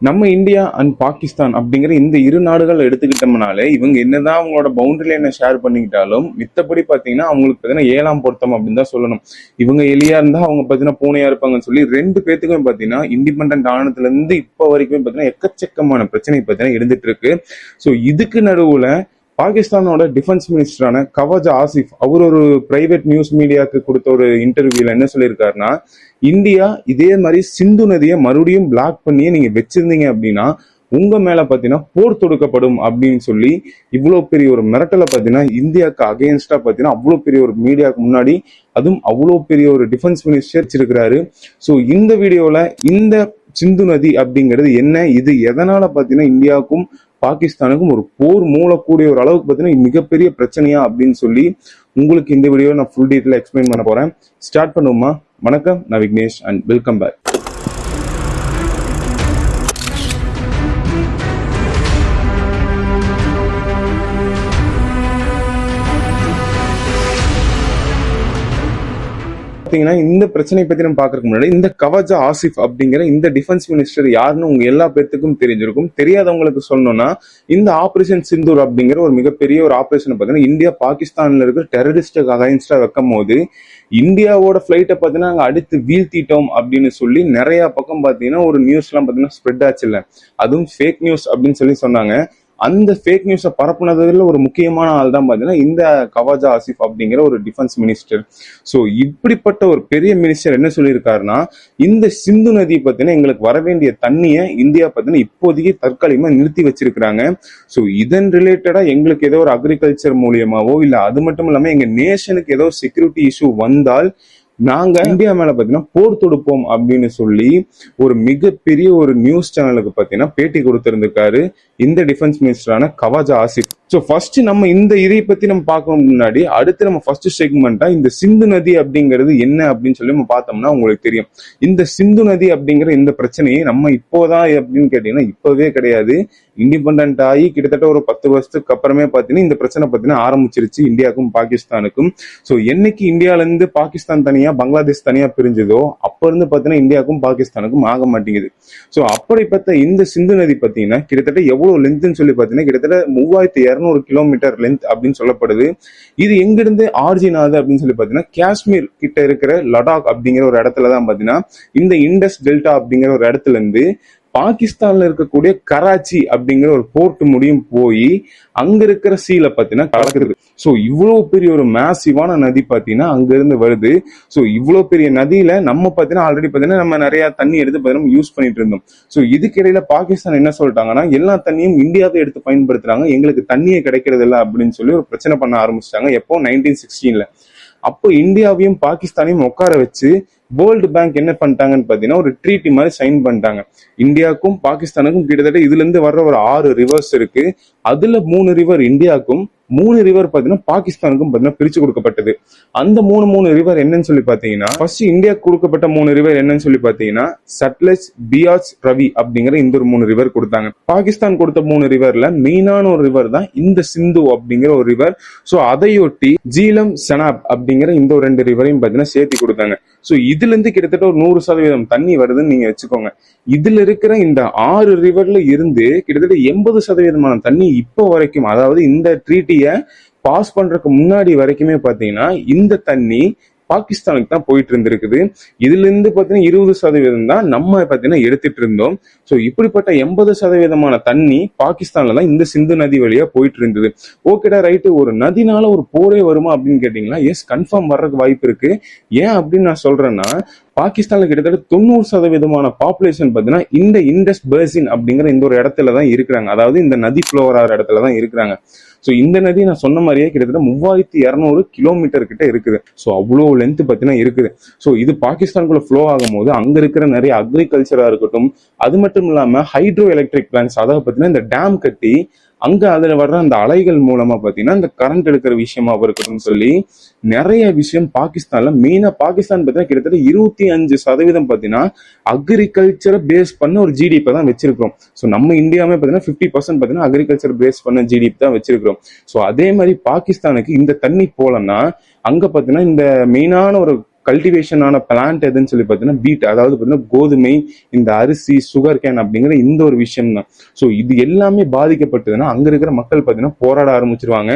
நம்ம India and Pakistan அப்படிங்கிற இந்த இரு நாடுகள் எடுத்துக்கிட்டோம்னாலே இவங்க என்னதான் அவங்களோட பவுண்டரி லைனை ஷேர் பண்ணிக்கிட்டாலும் மித்தபடி பாத்தீங்கன்னா அவங்களுக்கு பாத்தீங்கன்னா 7ஆம் பொருத்தம் அப்படின்னு தான் சொல்லணும். இவங்க எலியா இருந்தா அவங்க பாத்தீங்கன்னா பூனையா இருப்பாங்கன்னு சொல்லி ரெண்டு பேத்துக்குமே பாத்தீங்கன்னா இண்டிபெண்டன்ட் ஆனதுல இருந்து இப்ப வரைக்கும் பாத்தீங்கன்னா எக்கச்சக்கமான பிரச்சனை பாத்தீங்கன்னா இருந்துட்டு இருக்கு. ஸோ இதுக்கு நடுவுல பாகிஸ்தானோட டிஃபென்ஸ் மினிஸ்டரான கவாஜா ஆசிஃப் அவர் ஒரு பிரைவேட் நியூஸ் மீடியாவுக்கு கொடுத்த ஒரு இன்டர்வியூல என்ன சொல்லியிருக்காருன்னா, இந்தியா இதே மாதிரி சிந்து நதியை மறுபடியும் பிளாக் பண்ணியே நீங்க வச்சிருந்தீங்க அப்படின்னா உங்க மேல பாத்தீங்கன்னா போர் தொடுக்கப்படும் அப்படின்னு சொல்லி இவ்வளவு பெரிய ஒரு மிரட்டலை பாத்தீங்கன்னா இந்தியாவுக்கு அகைன்ஸ்டா பாத்தீங்கன்னா அவ்வளவு பெரிய ஒரு மீடியாவுக்கு முன்னாடி அதுவும் அவ்வளவு பெரிய ஒரு டிஃபென்ஸ் மினிஸ்டர் வச்சிருக்கிறாரு. ஸோ இந்த வீடியோல இந்த சிந்து நதி அப்படிங்கிறது என்ன, இது எதனால பாத்தீங்கன்னா இந்தியாவுக்கும் பாகிஸ்தானுக்கும் ஒரு போர் மூலக்கூடிய ஒரு அளவுக்கு பாத்தீங்கன்னா மிகப்பெரிய பிரச்சனையா அப்படின்னு சொல்லி உங்களுக்கு இந்த வீடியோ நான் ஃபுல் டீட்டெயில் எக்ஸ்பிளைன் பண்ண போறேன். ஸ்டார்ட் பண்ணுவோமா? வணக்கம், நான் விக்னேஷ் அண்ட் வெல்கம் பேக். இந்த பிரச்சனை பத்தி நம்ம பாக்குறதுக்கு முன்னாடி இந்த கவாஜா ஆசிஃப் அப்படிங்கிற இந்த டிஃபென்ஸ் மினிஸ்டர் யாருன்னு உங்க எல்லா பேருக்கும் தெரிஞ்சிருக்கும். தெரியாதவங்களுக்கு சொல்லணும்னா இந்த ஆபரேஷன் சிந்தூர் அப்படிங்கிற ஒரு மிகப்பெரிய ஒரு ஆபரேஷன் பாத்தீங்கன்னா இந்தியா பாகிஸ்தான்ல இருக்கிற டெரரிஸ்டுக்கு அகைன்ஸ்டா வைக்கும் போது இந்தியாவோட பிளைட்டை பாத்தீங்கன்னா அங்க அடுத்து வீழ்த்திட்டோம் அப்படின்னு சொல்லி நிறைய பக்கம் பாத்தீங்கன்னா ஒரு நியூஸ் எல்லாம் பாத்தீங்கன்னா ஸ்ப்ரெட் ஆச்சு இல்ல, அதுவும் ஃபேக் நியூஸ் அப்படின்னு சொல்லி சொன்னாங்க. அந்த ஃபேக் நியூஸை பரப்புனதுல ஒரு முக்கியமான ஆள் தான் பாத்தீங்கன்னா இந்த கவாஜா ஆசிஃப் அப்படிங்கிற ஒரு டிஃபென்ஸ் மினிஸ்டர். ஸோ இப்படிப்பட்ட ஒரு பெரிய மினிஸ்டர் என்ன சொல்லியிருக்காருன்னா, இந்த சிந்து நதி பத்தின எங்களுக்கு வர வேண்டிய தண்ணியை இந்தியா பத்தின இப்போதைக்கு தற்காலிகமா நிறுத்தி வச்சிருக்கிறாங்க. ஸோ இதன் ரிலேட்டடா எங்களுக்கு ஏதோ ஒரு அக்ரிகல்ச்சர் மூலியமாவோ இல்ல அது மட்டும் இல்லாம எங்க நேஷனுக்கு ஏதோ செக்யூரிட்டி இஷ்யூ வந்தால் நாங்க இந்தியா மேல பாத்தீங்கன்னா போர் தொடுப்போம் அப்படின்னு சொல்லி ஒரு மிகப்பெரிய ஒரு நியூஸ் சேனலுக்கு பாத்தீங்கன்னா பேட்டி கொடுத்திருந்திருக்காரு இந்த டிஃபென்ஸ் மினிஸ்டரான கவாஜா ஆசிஃப். ஸோ ஃபர்ஸ்ட் நம்ம இந்த இதை பத்தி நம்ம பார்க்கணும் முன்னாடி அடுத்து நம்ம ஃபர்ஸ்ட் செக்மெண்டா இந்த சிந்து நதி அப்படிங்கிறது என்ன அப்படின்னு சொல்லி நம்ம பார்த்தோம்னா உங்களுக்கு தெரியும். இந்த சிந்து நதி அப்படிங்கிற இந்த பிரச்சனையை நம்ம இப்போதான் அப்படின்னு கேட்டீங்கன்னா இப்பவே கிடையாது. இண்டிபெண்ட் ஆகி கிட்டத்தட்ட ஒரு 10 வருஷத்துக்கு அப்புறமே பாத்தீங்கன்னா இந்த பிரச்சனை பாத்தீங்கன்னா ஆரம்பிச்சிருச்சு இந்தியாவுக்கும் பாகிஸ்தானுக்கும். ஸோ என்னைக்கு இந்தியால இருந்து பாகிஸ்தான் தனியா பங்களாதேஷ் தனியா பிரிஞ்சதோ அப்ப இருந்து பாத்தீங்கன்னா இந்தியாவுக்கும் பாகிஸ்தானுக்கும் ஆக மாட்டேங்குது. ஸோ அப்படிப்பட்ட இந்த சிந்து நதி பாத்தீங்கன்னா கிட்டத்தட்ட எவ்வளவு லென்த்னு சொல்லி பாத்தீங்கன்னா கிட்டத்தட்ட 3200 கிலோமீட்டர் லென்த் அப்படின்னு சொல்லப்படுது. இது எங்கிருந்து ஆரிஜின் ஆகுது அப்படின்னு சொல்லி பாத்தீங்கன்னா காஷ்மீர் கிட்ட இருக்கிற லடாக் அப்படிங்கிற ஒரு இடத்துலதான் பாத்தீங்கன்னா இந்த இண்டஸ் டெல்டா அப்படிங்கிற ஒரு இடத்துல இருந்து பாகிஸ்தான்ல இருக்கக்கூடிய கராச்சி அப்படிங்கிற ஒரு போர்ட் முடியும் போய் அங்க இருக்கிற சீல பாத்தீங்கன்னா கலக்குது. சோ இவ்வளவு பெரிய ஒரு மேசிவான நதி பாத்தீங்கன்னா அங்க இருந்து வருது. சோ இவ்வளவு பெரிய நதியில நம்ம பாத்தீங்கன்னா ஆல்ரெடி பாத்தீங்கன்னா நம்ம நிறைய தண்ணி எடுத்து பாத்தீங்கன்னா யூஸ் பண்ணிட்டு இருந்தோம். சோ இதுக்கிடையில பாகிஸ்தான் என்ன சொல்லிட்டாங்கன்னா எல்லா தண்ணியும் இந்தியாவை எடுத்து பயன்படுத்துறாங்க, எங்களுக்கு தண்ணியே கிடைக்கிறது இல்லை அப்படின்னு சொல்லி ஒரு பிரச்சனை பண்ண ஆரம்பிச்சிட்டாங்க. எப்போ 1916ல. அப்போ இந்தியாவையும் பாகிஸ்தானையும் உட்கார வச்சு வேர்ல்டு பேங்க் என்ன பண்ணிட்டாங்கன்னு பாத்தீங்கன்னா ஒரு ட்ரீட்டி மாதிரி சைன் பண்ணிட்டாங்க. இந்தியாவுக்கும் பாகிஸ்தானுக்கும் கிட்டத்தட்ட இதுல இருந்து வர்ற ஒரு 6 ரிவர்ஸ் இருக்கு. அதுல 3 ரிவர் இந்தியாவுக்கும் 3 ரிவர் பாத்தீங்கன்னா பாகிஸ்தானுக்கும் பாத்தீங்கன்னா பிரிச்சு கொடுக்கப்பட்டது. அந்த 3 ரிவர் என்னன்னு சொல்லி பாத்தீங்கன்னா ஃபர்ஸ்ட் இந்தியாவுக்கு கொடுக்கப்பட்ட 3 ரிவர் என்னன்னு சொல்லி பாத்தீங்கன்னா சட்லஜ், பியாஸ், ரவி அப்படிங்கிற இந்த ஒரு 3 ரிவர் கொடுத்தாங்க. பாகிஸ்தான் கொடுத்த 3 ரிவர்ல மெயினான ஒரு ரிவர் தான் இந்த சிந்து அப்படிங்கிற ஒரு ரிவர். சோ அதையொட்டி ஜீலம், சனாப் அப்படிங்கிற இந்த ஒரு 2 ரிவரையும் பாத்தீங்கன்னா சேர்த்தி கொடுத்தாங்க. சோ இதுல இருந்து கிட்டத்தட்ட ஒரு 100% தண்ணி வருதுன்னு நீங்க வச்சுக்கோங்க. இதுல இருக்கிற இந்த 6 ரிவர்ல இருந்து கிட்டத்தட்ட 80% தண்ணி இப்போ வரைக்கும், அதாவது இந்த ட்ரீட்டிய பாஸ் பண்றதுக்கு முன்னாடி வரைக்குமே பாத்தீங்கன்னா இந்த தண்ணி பாகிஸ்தானுக்கு தான் போயிட்டு இருந்திருக்குது. இதுல இருந்து பாத்தீங்கன்னா 20% தான் நம்ம பாத்தீங்கன்னா எடுத்துட்டு இருந்தோம். சோ இப்படிப்பட்ட 80% தண்ணி பாகிஸ்தான்ல தான் இந்த சிந்து நதி வழியா போயிட்டு இருந்தது. ஓகேடா, ரைட்டு, ஒரு நதினால ஒரு போரே வருமா அப்படின்னு கேட்டீங்கன்னா எஸ், கன்ஃபார்ம் வர்றதுக்கு வாய்ப்பு இருக்கு. ஏன் அப்படின்னு நான் சொல்றேன்னா பாகிஸ்தான்ல கிட்டத்தட்ட 90% பாப்புலேஷன் பாத்தீங்கன்னா இந்த இண்டஸ் பேசின் அப்படிங்கிற இந்த ஒரு இடத்துல தான் இருக்கிறாங்க, அதாவது இந்த நதி ஃப்ளோவர் ஆகிற இடத்துல தான் இருக்கிறாங்க. சோ இந்த நதி நான் சொன்ன மாதிரியே கிட்டத்தட்ட 3200 கிலோமீட்டர் கிட்ட இருக்குது. சோ அவ்வளவு லென்த் பாத்தீங்கன்னா இருக்குது. சோ இது பாகிஸ்தானுக்குள்ள ஃப்ளோ ஆகும் போது அங்க இருக்கிற நிறைய அக்ரிகல்ச்சரா இருக்கட்டும், அது மட்டும் இல்லாம ஹைட்ரோ எலக்ட்ரிக் பிளான்ஸ், அதாவது பாத்தீங்கன்னா இந்த டேம் கட்டி அங்க அதுல வர்ற அந்த அலைகள் மூலமா பாத்தீங்கன்னா இந்த கரண்ட் எடுக்கிற விஷயமா இருக்கட்டும் சொல்லி நிறைய விஷயம் பாகிஸ்தான்ல மெயினா பாகிஸ்தான் பாத்தீங்கன்னா கிட்டத்தட்ட 25% பாத்தீங்கன்னா அக்ரிகல்ச்சரை பேஸ் பண்ண ஒரு ஜிடிபி தான் வச்சிருக்கிறோம். ஸோ நம்ம இந்தியாவே பாத்தீங்கன்னா 50% பாத்தீங்கன்னா அக்ரிகல்ச்சர் பேஸ் பண்ண ஜிடிபி தான் வச்சிருக்கிறோம். ஸோ அதே மாதிரி பாகிஸ்தானுக்கு இந்த தண்ணி போலன்னா அங்க பாத்தீங்கன்னா இந்த மெயினான ஒரு கல்டிவேஷன் ஆன பிளான்ட் எதுன்னு சொல்லி பார்த்தீங்கன்னா வீட், அதாவது பார்த்தீங்கன்னா கோதுமை, இந்த அரிசி, சுகர் கேன் அப்படிங்கிற இந்த ஒரு விஷயம் தான். ஸோ இது எல்லாமே பாதிக்கப்பட்டதுன்னா அங்க இருக்கிற மக்கள் பார்த்தீங்கன்னா போராட ஆரம்பிச்சிருவாங்க.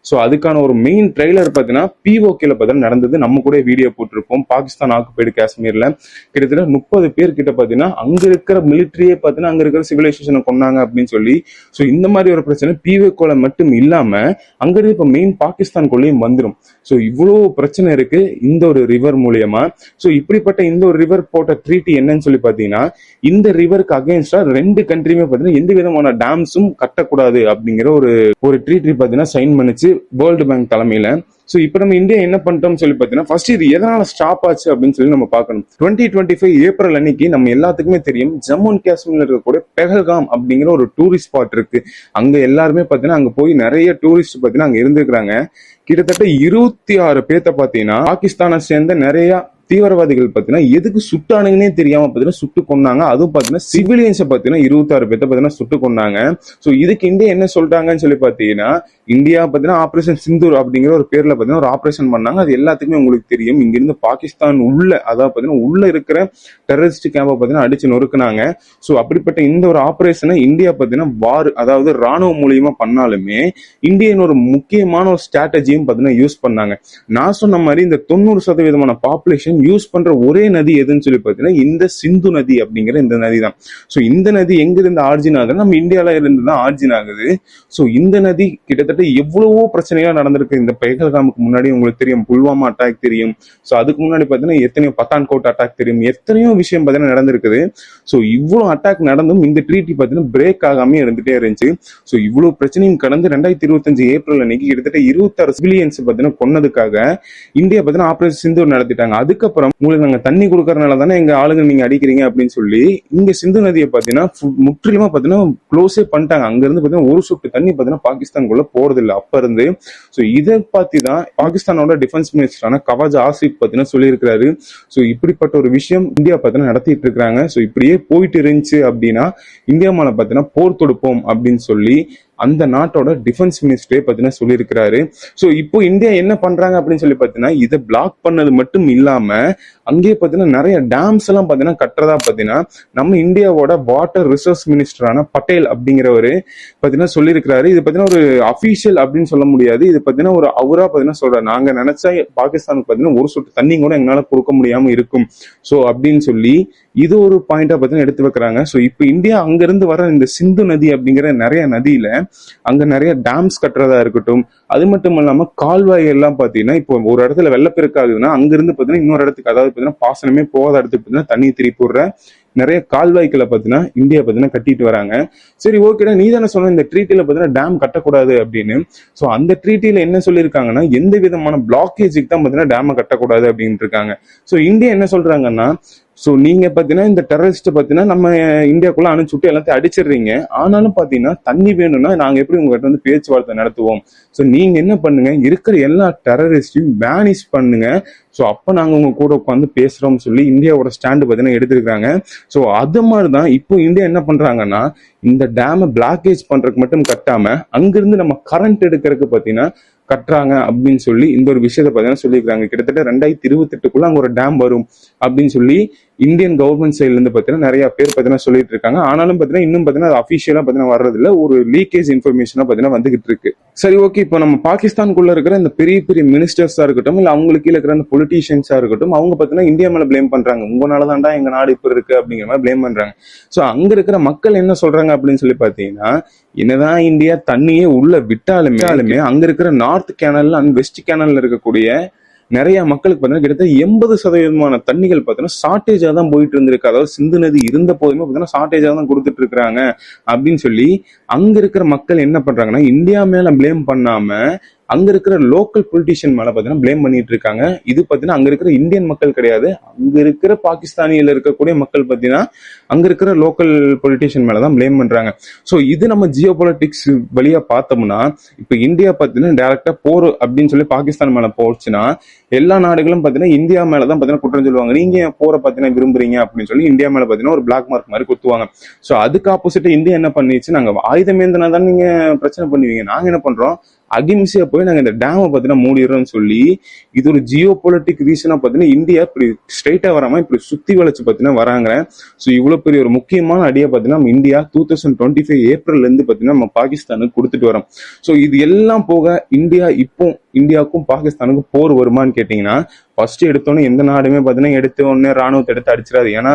ஸோ அதுக்கான ஒரு மெயின் ட்ரெய்லர் பார்த்தீங்கன்னா பிஓகேல பார்த்தீங்கன்னா நடந்தது. நம்ம கூட வீடியோ போட்டிருப்போம். பாகிஸ்தான் ஆக்குபைடு காஷ்மீர்ல கிட்டத்தட்ட 30 பேர் கிட்ட பார்த்தீங்கன்னா அங்க இருக்கிற மிலிட்டரியே பார்த்தீங்கன்னா அங்க இருக்கிற சிவிலைசேஷனை கொண்டாங்க அப்படின்னு சொல்லி. ஸோ இந்த மாதிரி ஒரு பிரச்சனை பிஓகேல மட்டும் இல்லாம அங்க இருக்க இப்ப மெயின் பாகிஸ்தான்குள்ளேயும் வந்துடும். ஸோ இவ்வளவு பிரச்சனை இருக்கு இந்த ஒரு ரிவர் மூலியமா. ஸோ இப்படிப்பட்ட இந்த ஒரு ரிவர் போட்ட ட்ரீட்டி என்னன்னு சொல்லி பாத்தீங்கன்னா, இந்த ரிவருக்கு அகைன்ஸ்டா 2 கண்ட்ரியுமே பாத்தீங்கன்னா எந்த விதமான டேம்ஸும் கட்டக்கூடாது அப்படிங்கிற ஒரு ட்ரீட்டி பாத்தீங்கன்னா சைன் பண்ணிச்சு வேர்ல்டு பேங்க் தலைமையில. ஸோ இப்போ நம்ம இந்தியா என்ன பண்ணிட்டோம்னு சொல்லி பார்த்தீங்கன்னா, ஃபர்ஸ்ட் இது எதனால ஸ்டாப் ஆச்சு அப்படின்னு சொல்லி நம்ம பார்க்கணும். 2025 ஏப்ரல் அன்னைக்கு நம்ம எல்லாத்துக்குமே தெரியும், ஜம்மு அண்ட் காஷ்மீர்ல இருக்கக்கூடிய பெஹல்காம் அப்படிங்கிற ஒரு டூரிஸ்ட் ஸ்பாட் இருக்கு. அங்க எல்லாருமே பார்த்தீங்கன்னா அங்க போய் நிறைய டூரிஸ்ட் பார்த்தீங்கன்னா அங்க இருந்திருக்கிறாங்க. கிட்டத்தட்ட 26 பேர்த்த பார்த்தீங்கன்னா பாகிஸ்தானை சேர்ந்த நிறைய தீவிரவாதிகள் பார்த்தீங்கன்னா எதுக்கு சுட்டானுங்கன்னே தெரியாம பார்த்தீங்கன்னா சுட்டு கொண்டாங்க. அதுவும் பார்த்தீங்கன்னா சிவிலியன்ஸை பார்த்தீங்கன்னா 26 பேர்த்த பார்த்தீங்கன்னா சுட்டு கொண்டாங்க. ஸோ இதுக்கு இந்தியா என்ன சொல்றாங்கன்னு சொல்லி பார்த்தீங்கன்னா, இந்தியா பார்த்தீங்கன்னா ஆபரேஷன் சிந்தூர் அப்படிங்கிற ஒரு பேர்ல பார்த்தீங்கன்னா ஒரு ஆபரேஷன் பண்ணாங்க. அது எல்லாத்துக்குமே உங்களுக்கு தெரியும். இங்கிருந்து பாகிஸ்தான் உள்ள, அதாவது பார்த்தீங்கன்னா உள்ள இருக்கிற டெரரிஸ்ட் கேம்பை பார்த்தீங்கன்னா அடிச்சு நொறுக்குனாங்க. ஸோ அப்படிப்பட்ட இந்த ஒரு ஆபரேஷனை இந்தியா பார்த்தீங்கன்னா வார், அதாவது ராணுவம் மூலியமா பண்ணாலுமே இந்தியன் ஒரு முக்கியமான ஒரு ஸ்ட்ராட்டஜியும் பார்த்தீங்கன்னா யூஸ் பண்ணாங்க. நான் சொன்ன மாதிரி இந்த 90% பாப்புலேஷன் யூஸ் பண்ற ஒரே நதி எதுன்னு சொல்லி பார்த்தீங்கன்னா இந்த சிந்து நதி அப்படிங்கிற இந்த நதி தான். ஸோ இந்த நதி எங்க இருந்து ஆர்ஜின் ஆகுது, நம்ம இந்தியால இருந்து தான் ஆர்ஜின் ஆகுது. ஸோ இந்த நதி கிட்டத்தட்ட எவ்வளவோ பிரச்சனைகள் நடந்திருக்கு. இந்த பெஹல்காமுக்கு முன்னாடி உங்களுக்கு தெரியும், புல்வாமா அட்டாக் தெரியும். ஸோ அதுக்கு முன்னாடி பார்த்தீங்கன்னா எத்தனையோ பத்தான்கோட் அட்டாக் தெரியும், எத்தனையோ விஷயம் பார்த்தீங்கன்னா நடந்திருக்குது. ஸோ இவ்வளவு அட்டாக் நடந்தும் இந்த ட்ரீட்டி பார்த்தீங்கன்னா பிரேக் ஆகாம இருந்துட்டே இருந்துச்சு. ஸோ இவ்வளவு பிரச்சனையும் கடந்து 2025 ஏப்ரல் அன்னைக்கு கிட்டத்தட்ட 26 சிவிலியன்ஸ் பார்த்தீங்கன்னா கொன்னதுக்காக இந்தியா பார்த்தீங்கன்னா ஆபரேஷன் சிந்தூர் நடத்திட்டாங்க. அதுக்கப்புறம் உங்களுக்கு நாங்க தண்ணி கொடுக்கறதுனால தானே எங்க ஆளுங்க நீங்க அடிக்கிறீங்க அப்படின்னு சொல்லி இங்க சிந்து நதியை பார்த்தீங்கன்னா முற்றிலுமா பார்த்தீங்கன்னா க்ளோஸே பண்ணிட்டாங்க. அங்க இருந்து பார்த்தீங்கன்னா ஒரு சொட்டு தண்ணி பார்த்தீங்கன்னா பாகிஸ்தானுக்குள்ள போறது இல்லை அப்ப இருந்து. ஸோ இதை பத்தி தான் பாகிஸ்தானோட டிஃபென்ஸ் மினிஸ்டரான கவாஜ் ஆசிப் பார்த்தீங்கன்னா சொல்லியிருக்கிறாரு. ஸோ இப்படிப்பட்ட ஒரு விஷயம் இந்தியா பார்த்தீங்கன்னா நடத்திட்டு இருக்காங்க. ஸோ இப்படியே போயிட்டு இருந்துச்சு அப்படின்னா இந்தியா மேல பார்த்தீங்கன்னா போர் தொடுப்போம் அப்படின்னு சொல்லி அந்த நாட்டோட டிஃபென்ஸ் மினிஸ்டரே பார்த்தீங்கன்னா சொல்லியிருக்கிறாரு. ஸோ இப்போ இந்தியா என்ன பண்றாங்க அப்படின்னு சொல்லி பார்த்தீங்கன்னா, இதை பிளாக் பண்ணது மட்டும் இல்லாம அங்கேயே பார்த்தீங்கன்னா நிறைய டேம்ஸ் எல்லாம் பார்த்தீங்கன்னா கட்டுறதா பார்த்தீங்கன்னா நம்ம இந்தியாவோட வாட்டர் ரிசோர்ஸ் மினிஸ்டரான பட்டேல் அப்படிங்கிறவரு பார்த்தீங்கன்னா சொல்லியிருக்கிறாரு. இது பார்த்தீங்கன்னா ஒரு அபிஷியல் அப்படின்னு சொல்ல முடியாது. இது பார்த்தீங்கன்னா ஒரு அவரா பார்த்தீங்கன்னா சொல்றாரு, நாங்க நினைச்சா பாகிஸ்தானுக்கு பார்த்தீங்கன்னா ஒரு சொட்டு தண்ணி கூட எங்களால கொடுக்க முடியாம இருக்கும். ஸோ அப்படின்னு சொல்லி இது ஒரு பாயிண்டா பார்த்தீங்கன்னா எடுத்து வைக்கிறாங்க. ஸோ இப்போ இந்தியா அங்கிருந்து வர இந்த சிந்து நதி அப்படிங்கிற நிறைய நதியில அங்க நிறைய டேம்ஸ் கட்டுறதா இருக்கட்டும், அது மட்டும் இல்லாம கால்வாய் எல்லாம் பாத்தீங்கன்னா இப்போ ஒரு இடத்துல வெள்ளப்பெருக்கு ஆகுதுன்னா அங்கிருந்து பாத்தீங்கன்னா இன்னொரு இடத்துக்கு, அதாவது பாத்தீங்கன்னா பாசனமே போகாத இடத்துக்கு பாத்தீங்கன்னா தண்ணி திருப்பி விடுற நிறைய கால்வாய்களை பாத்தீங்கன்னா இந்தியா பாத்தீங்கன்னா கட்டிட்டு வராங்க. சரி, ஓகேடா, நீ தானே சொன்ன இந்த ட்ரீட்டில பாத்தீங்கன்னா டேம் கட்டக்கூடாது அப்படின்னு. சோ அந்த ட்ரீட்டில என்ன சொல்லியிருக்காங்கன்னா, எந்த விதமான பிளாக்கேஜுக்கு தான் பாத்தீங்கன்னா டேமை கட்டக்கூடாது அப்படின்னு இருக்காங்க. சோ இந்தியா என்ன சொல்றாங்கன்னா, ஸோ நீங்க பாத்தீங்கன்னா இந்த டெரரிஸ்ட் பாத்தீங்கன்னா நம்ம இந்தியாக்குள்ள அனுப்பிச்சுட்டு எல்லாத்தையும் அடிச்சிடுறீங்க. ஆனாலும் பாத்தீங்கன்னா தண்ணி வேணும்னா நாங்க எப்படி உங்ககிட்ட வந்து பேச்சுவார்த்தை நடத்துவோம். ஸோ நீங்க என்ன பண்ணுங்க, இருக்கிற எல்லா டெரரிஸ்டையும் பேனிஷ் பண்ணுங்க. ஸோ அப்ப நாங்க உங்க கூட உட்காந்து பேசுறோம்னு சொல்லி இந்தியாவோட ஸ்டாண்டு பாத்தீங்கன்னா எடுத்திருக்காங்க. ஸோ அது மாதிரிதான் இப்போ இந்தியா என்ன பண்றாங்கன்னா, இந்த டேமை பிளாக்கேஜ் பண்றதுக்கு மட்டும் கட்டாம அங்கிருந்து நம்ம கரண்ட் எடுக்கிறதுக்கு பாத்தீங்கன்னா கட்டுறாங்க அப்படின்னு சொல்லி இந்த ஒரு விஷயத்த பாத்தீங்கன்னா சொல்லியிருக்காங்க. கிட்டத்தட்ட 2028 அங்க ஒரு டேம் வரும் அப்படின்னு சொல்லி இந்தியன் கவர்மெண்ட் சைட்ல இருந்து பாத்தீங்கன்னா நிறைய பேர் பாத்தீங்கன்னா சொல்லிட்டு இருக்காங்க. ஆனாலும் பாத்தீங்கன்னா இன்னும் பாத்தீங்கன்னா அது அபிஷியலா பாத்தீங்கன்னா வர்றதில்ல, ஒரு லீக்கேஜ் இன்ஃபர்மேஷனா பாத்தீங்கன்னா வந்துகிட்டு இருக்கு. சரி, ஓகே, இப்போ நம்ம பாகிஸ்தானுக்குள்ள இருக்கிற இந்த பெரிய பெரிய மினிஸ்டர்ஸா இருக்கட்டும், இல்ல அவங்களுக்கு கீழே இருக்கிற அந்த பொலிட்டீஷியன்ஸா இருக்கட்டும், அவங்க பாத்தீங்கன்னா இந்தியா மேல பிளேம் பண்றாங்க. உங்களாலதான்டா எங்க நாடு இப்ப இருக்கு அப்படிங்கிற மாதிரி பிளேம் பண்றாங்க. சோ அங்க இருக்கிற மக்கள் என்ன சொல்றாங்க அப்படின்னு சொல்லி பாத்தீங்கன்னா, என்னதான் இந்தியா தண்ணியே உள்ள விட்டாலுமே அங்க இருக்கிற நார்த் கேனல் அண்ட் வெஸ்ட் கேனல்ல இருக்கக்கூடிய நிறைய மக்களுக்கு பார்த்தீங்கன்னா கிட்டத்தட்ட 80% தண்ணிகள் பார்த்தீங்கன்னா ஷார்டேஜா தான் போயிட்டு இருந்திருக்கு. அதாவது சிந்து நதி இருந்த போதுமே பார்த்தீங்கன்னா ஷார்டேஜா தான் கொடுத்துட்டு இருக்காங்க அப்படின்னு சொல்லி அங்க இருக்கிற மக்கள் என்ன பண்றாங்கன்னா, இந்தியா மேல பிளேம் பண்ணாம அங்க இருக்கிற லோக்கல் பொலிட்டிஷியன் மேல பாத்தீங்கன்னா பிளேம் பண்ணிட்டு இருக்காங்க. இது பாத்தீங்கன்னா அங்க இருக்கிற இந்தியன் மக்கள் கிடையாது, அங்க இருக்கிற பாகிஸ்தானியில இருக்கக்கூடிய மக்கள் பாத்தீங்கன்னா அங்க இருக்கிற லோக்கல் பொலிட்டிஷியன் மேலதான் பிளேம் பண்றாங்க. சோ இது நம்ம ஜியோ பொலிட்டிக்ஸ் வழியா பார்த்தோம்னா, இப்ப இந்தியா பாத்தீங்கன்னா டைரக்டா போர் அப்படின்னு சொல்லி பாகிஸ்தான் மேல போச்சுன்னா எல்லா நாடுகளும் பாத்தீங்கன்னா இந்தியா மேலதான் பாத்தீங்கன்னா குற்றம் சொல்லுவாங்க. நீங்க போரை பாத்தீங்கன்னா விரும்புறீங்க அப்படின்னு சொல்லி இந்தியா மேல பாத்தீங்கன்னா ஒரு பிளாக் மார்க் மாதிரி குத்துவாங்க. சோ அதுக்கு ஆப்போசிட் இந்தியா என்ன பண்ணிச்சு, நாங்க ஆயுதம் ஏந்தினா தான் நீங்க பிரச்சனை பண்ணுவீங்க, நாங்க என்ன பண்றோம் அகிம்சையா போய் நாங்க இந்த டேமை பார்த்தீங்கன்னா மூடிடுறோம்னு சொல்லி இது ஒரு ஜியோ பொலிட்டிக் ரீசனா பார்த்தீங்கன்னா இந்தியா இப்படி ஸ்ட்ரைட்டா வராம இப்படி சுத்தி வளைச்சு பார்த்தீங்கன்னா வராங்க. ஸோ இவ்வளவு பெரிய ஒரு முக்கியமான அடியை பார்த்தீங்கன்னா நம்ம இந்தியா 2025 ஏப்ரல்ல இருந்து பார்த்தீங்கன்னா நம்ம பாகிஸ்தானுக்கு கொடுத்துட்டு வரோம். ஸோ இது எல்லாம் போக இந்தியாவுக்கும் பாகிஸ்தானுக்கும் போர் வருமானு கேட்டீங்கன்னா ஃபர்ஸ்ட் எடுத்தோன்னே எந்த நாடுமே பார்த்தீங்கன்னா எடுத்த உடனே ராணுவத்தை எடுத்து அடிச்சிடாது. ஏன்னா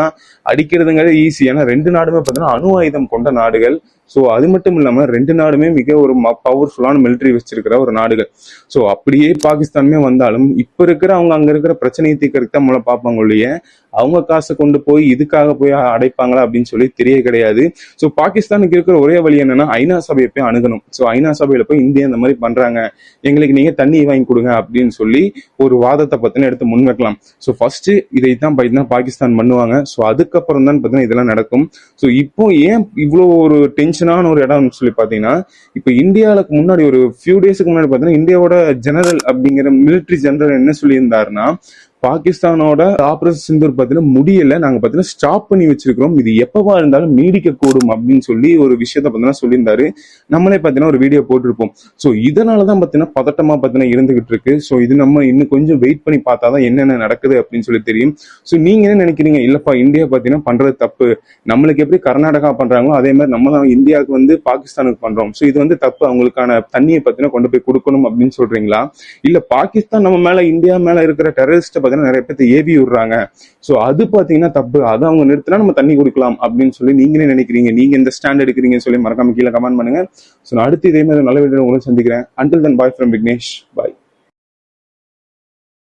அடிக்கிறதுங்கிறது ஈஸி. ஏன்னா ரெண்டு நாடுமே பார்த்தீங்கன்னா அணு ஆயுதம் கொண்ட நாடுகள். ஸோ அது மட்டும் இல்லாம ரெண்டு நாடுமே மிக ஒரு பவர்ஃபுல்லான மிலிட்டரி வச்சிருக்கிற ஒரு நாடுகள். ஸோ அப்படியே பாகிஸ்தானுமே வந்தாலும் இப்ப இருக்கிற அவங்க அங்க இருக்கிற பிரச்சனையை தீர்க்கறதுக்கு தான் மூலம் பார்ப்பாங்க இல்லையே, அவங்க காசை கொண்டு போய் இதுக்காக போய் அடைப்பாங்களா அப்படின்னு சொல்லி தெரிய கிடையாது. ஸோ பாகிஸ்தானுக்கு இருக்கிற ஒரே வழி என்னன்னா ஐநா சபையை போய் அணுகணும். ஸோ ஐநா சபையில போய் இந்தியா இந்த மாதிரி பண்றாங்க, எங்களுக்கு நீங்க தண்ணி வாங்கி கொடுங்க அப்படின்னு சொல்லி ஒரு வாதத்தை பத்தின எடுத்து முன் வைக்கலாம். ஸோ ஃபர்ஸ்ட் இதைத்தான் பாகிஸ்தான் பண்ணுவாங்க. ஸோ அதுக்கப்புறம் தான் பார்த்தீங்கன்னா இதெல்லாம் நடக்கும். ஸோ இப்போ ஏன் இவ்வளோ ஒரு டென்ஷனான ஒரு இடம்னு சொல்லி பார்த்தீங்கன்னா, இப்போ இந்தியாவுக்கு முன்னாடி ஒரு ஃபியூ டேஸ்க்கு முன்னாடி பார்த்தீங்கன்னா இந்தியாவோட ஜெனரல் அப்படிங்கிற மிலிட்டரி ஜெனரல் என்ன சொல்லியிருந்தாருன்னா, பாகிஸ்தானோட ஆபரேஷன் சிந்தூர் பார்த்தீங்கன்னா முடியல, நாங்க பார்த்தீங்கன்னா ஸ்டாப் பண்ணி வச்சிருக்கிறோம், இது எப்பவா இருந்தாலும் நீடிக்க கூடும் அப்படின்னு சொல்லி ஒரு விஷயத்த பார்த்தீங்கன்னா சொல்லியிருந்தாரு. நம்மளே பார்த்தீங்கன்னா ஒரு வீடியோ போட்டிருப்போம். ஸோ இதனாலதான் பார்த்தீங்கன்னா பதட்டமா பார்த்தீங்கன்னா இருந்துகிட்டு இருக்கு. ஸோ இது நம்ம இன்னும் கொஞ்சம் வெயிட் பண்ணி பார்த்தாதான் என்னென்ன நடக்குது அப்படின்னு சொல்லி தெரியும். ஸோ நீங்க என்ன நினைக்கிறீங்க? இல்லப்பா இந்தியா பார்த்தீங்கன்னா பண்றது தப்பு, நம்மளுக்கு எப்படி கர்நாடகா பண்றாங்களோ அதே மாதிரி நம்ம இந்தியாவுக்கு பாகிஸ்தானுக்கு பண்றோம், ஸோ இது தப்பு, அவங்களுக்கான தண்ணியை பார்த்தீங்கன்னா கொண்டு போய் கொடுக்கணும் அப்படின்னு சொல்றீங்களா? இல்ல பாகிஸ்தான் நம்ம மேல இந்தியா மேல இருக்கிற டெரரிஸ்ட நிறைய பேர் ஏவி விடுறாங்க, சோ அது பாத்தீங்கன்னா தப்பு, அதை அவங்க நிறுத்தினா நம்ம தண்ணி குடிக்கலாம் அப்படின்னு சொல்லி நீங்களே நினைக்கிறீங்க? நீங்க எந்த ஸ்டாண்ட் எடுக்கிறீங்கன்னு சொல்லி மறக்காம கீழே கமெண்ட் பண்ணுங்க. சோ நான் அடுத்து இதே மாதிரி நல்ல வீடியோ உங்களை சந்திக்கிறேன். Until then, bye from Vignesh. Bye.